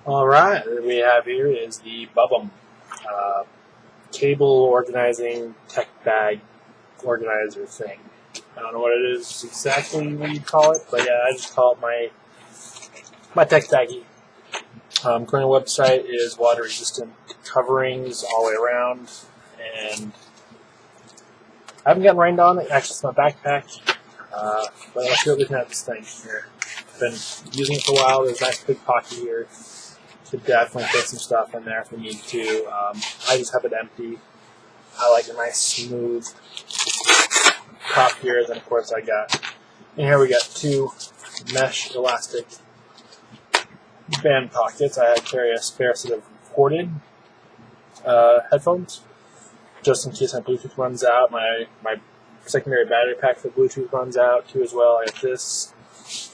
Alright, what we have here is the Bubum cable organizing tech bag organizer thing. I don't know what it is exactly what you call it, but yeah, I just call it my tech baggie. Current website is water resistant coverings all the way around, and I haven't gotten rained on. Actually, it's my backpack, but let's go looking at this thing here. I've been using it for a while. There's a nice big pocket here. Could definitely put some stuff in there if we need to. I just have it empty. I like a nice smooth top here. Then of course I got, and here we got two mesh elastic band pockets. I carry a spare set of corded headphones, just in case my Bluetooth runs out. My secondary battery pack for Bluetooth runs out too as well. I got this.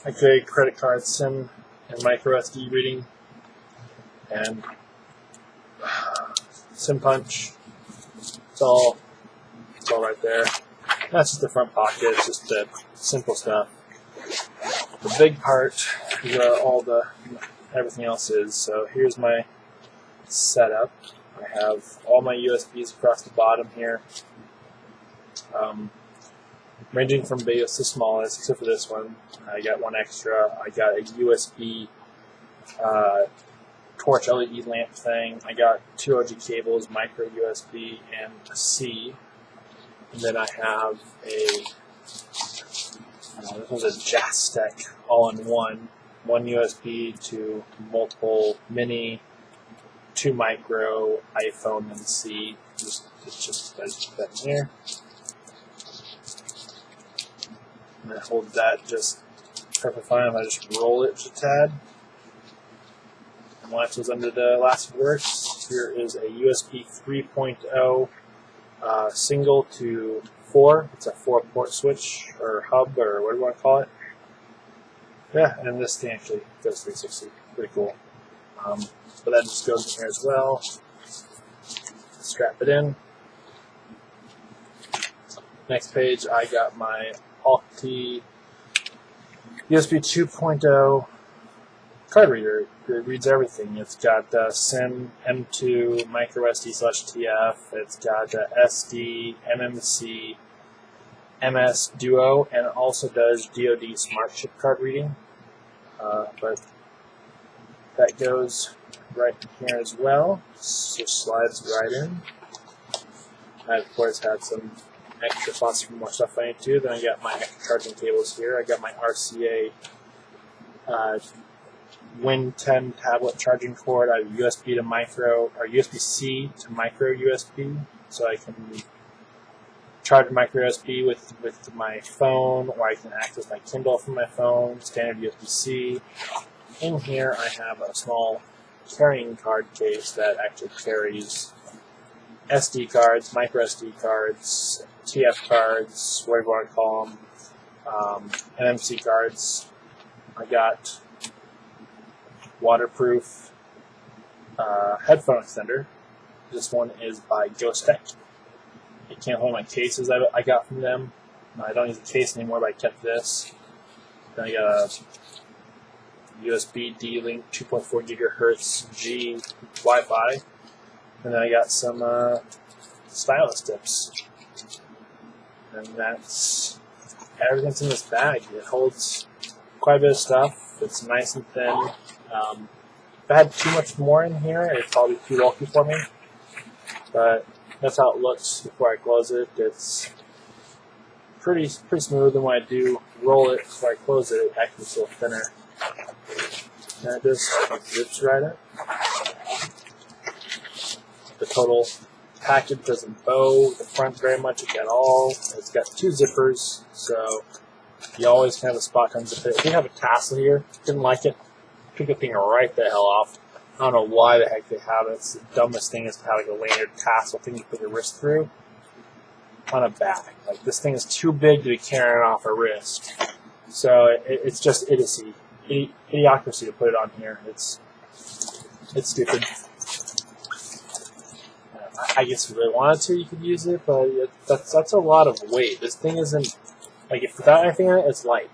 I carry credit card SIM and micro SD reading, and SIM punch. It's all right there. That's just the front pocket. It's just the simple stuff. The big part is where everything else is. So here's my setup. I have all my USBs across the bottom here, ranging from biggest to smallest, except for this one. I got one extra. I got a USB torch LED lamp thing. I got two OG cables, micro USB and a C. And then I have this was a Jastec all-in-one, one USB to multiple mini, two micro, iPhone and C. I just put that in here. And I hold that just perfectly fine. I just roll it just a tad. And watch those under the elastic works. Here is a USB 3.0 single to 4. It's a 4-port switch or hub or whatever you want to call it. Yeah, and this thing actually does 360. Pretty cool. But that just goes in here as well. Strap it in. Next page, I got my Alti USB 2.0 card reader. It reads everything. It's got SIM, M2, micro SD/TF. It's got SD, MMC, MS Duo, and it also does DoD Smart Chip card reading. But that goes right in here as well. Just slides right in. I of course had some extra spots for more stuff I need to. Then I got my extra charging cables here. I got my RCA Win 10 tablet charging cord. I have USB to micro, or USB-C to micro USB, so I can charge micro USB with my phone, or I can access my Kindle from my phone, standard USB-C. In here I have a small carrying card case that actually carries SD cards, micro SD cards, TF cards, whatever you want to call them, MMC cards. I got waterproof headphone extender. This one is by Ghosttech. It can't hold my cases I got from them. I don't use the case anymore, but I kept this. Then I got a USB D-Link 2.4 gigahertz G Wi-Fi. And then I got some stylus tips. And that's everything's in this bag. It holds quite a bit of stuff. It's nice and thin. If I had too much more in here, it'd probably be too bulky for me. But that's how it looks before I close it. It's pretty smooth, and when I do roll it before I close it, it actually feels thinner. And it just zips right in. The total package doesn't bow the front very much at all. It's got two zippers, so you always can have a spot to unzip it. If you have a tassel here, didn't like it, pick the thing right the hell off. I don't know why the heck they have it. It's the dumbest thing is to have like a lanyard tassel thing to put your wrist through on a bag. Like, this thing is too big to be carrying off a wrist. So it's just idiocy, idiocracy to put it on here. It's stupid. I guess if you really wanted to, you could use it, but that's a lot of weight. This thing isn't, like, if without anything in it, it's light.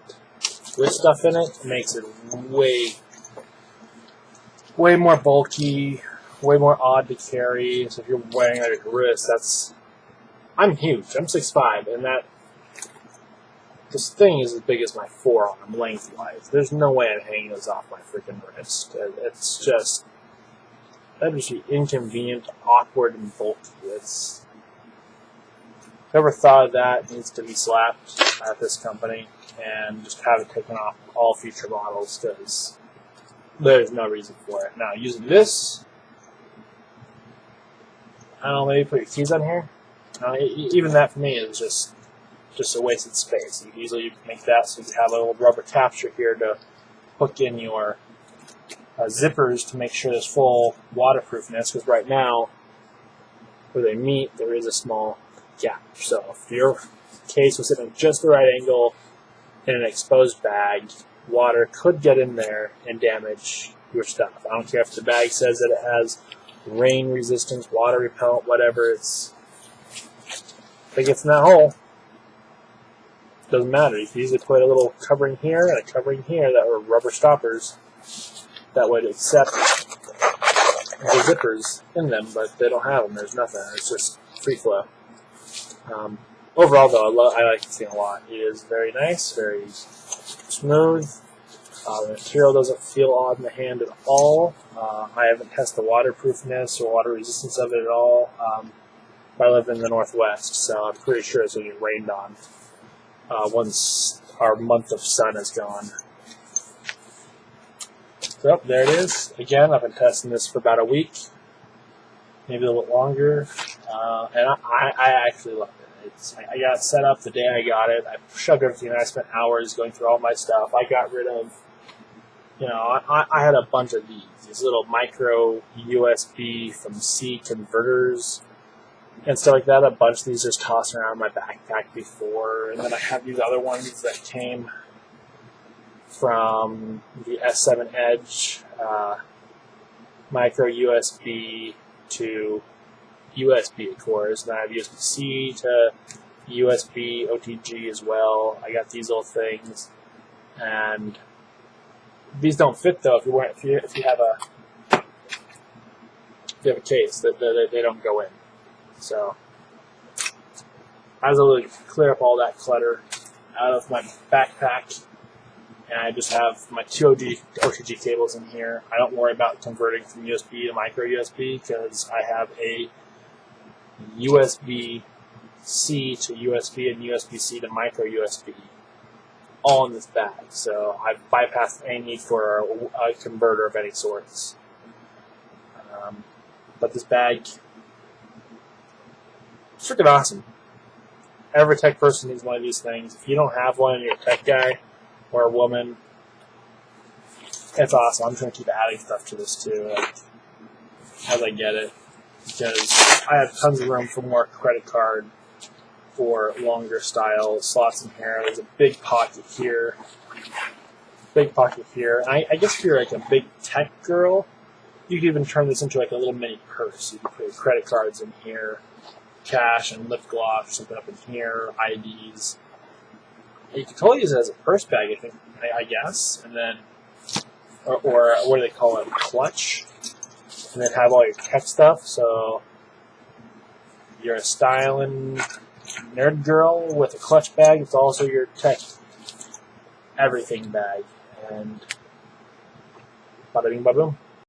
With stuff in it, it makes it way way more bulky, way more odd to carry. So if you're wearing it at your wrist, I'm huge. I'm 6'5", and this thing is as big as my forearm lengthwise. There's no way I'm hanging this off my freaking wrist. That'd just be inconvenient, awkward, and bulky. Whoever thought of that needs to be slapped at this company and just have it taken off all future models, because there's no reason for it. Now, using this, I don't know, maybe put your keys on here. Even that for me is just a wasted space. You can easily make that so you have a little rubber capture here to hook in your zippers to make sure there's full waterproofness, because right now, where they meet, there is a small gap. So if your case was sitting at just the right angle in an exposed bag, water could get in there and damage your stuff. I don't care if the bag says that it has rain resistance, water repellent, whatever. If it gets in that hole, it doesn't matter. You can easily put a little covering here and a covering here that were rubber stoppers that would accept the zippers in them, but they don't have them. There's nothing. It's just free flow. Overall, though, I like this thing a lot. It is very nice, very smooth. The material doesn't feel odd in the hand at all. I haven't tested the waterproofness or water resistance of it at all. I live in the Northwest, so I'm pretty sure it's going to get rained on once our month of sun is gone. So there it is. Again, I've been testing this for about a week, maybe a little bit longer, and I actually love it. I got it set up the day I got it. I shoved everything in. I spent hours going through all my stuff. I got rid of, I had a bunch of these little micro USB from C converters and stuff like that. A bunch of these just tossed around in my backpack before. And then I have these other ones that came from the S7 Edge, micro USB to USB, of course. And then I have USB-C to USB OTG as well. I got these little things, and these don't fit though. If you have a case that they don't go in. So I was able to clear up all that clutter out of my backpack, and I just have my two OTG cables in here. I don't worry about converting from USB to micro USB because I have a USB-C to USB and USB-C to micro USB all in this bag. So I've bypassed any need for a converter of any sorts. But this bag is freaking awesome. Every tech person needs one of these things. If you don't have one and you're a tech guy or a woman, it's awesome. I'm trying to keep adding stuff to this too, as I get it, because I have tons of room for more credit card for longer style slots in here. There's a big pocket here. I guess if you're like a big tech girl, you could even turn this into like a little mini purse. You can put your credit cards in here, cash and lip gloss, something up in here, IDs. You can totally use it as a purse bag, I guess, and then, or what do they call it, clutch, and then have all your tech stuff. So you're a styling nerd girl with a clutch bag. It's also your tech everything bag, and bada bing, bada boom.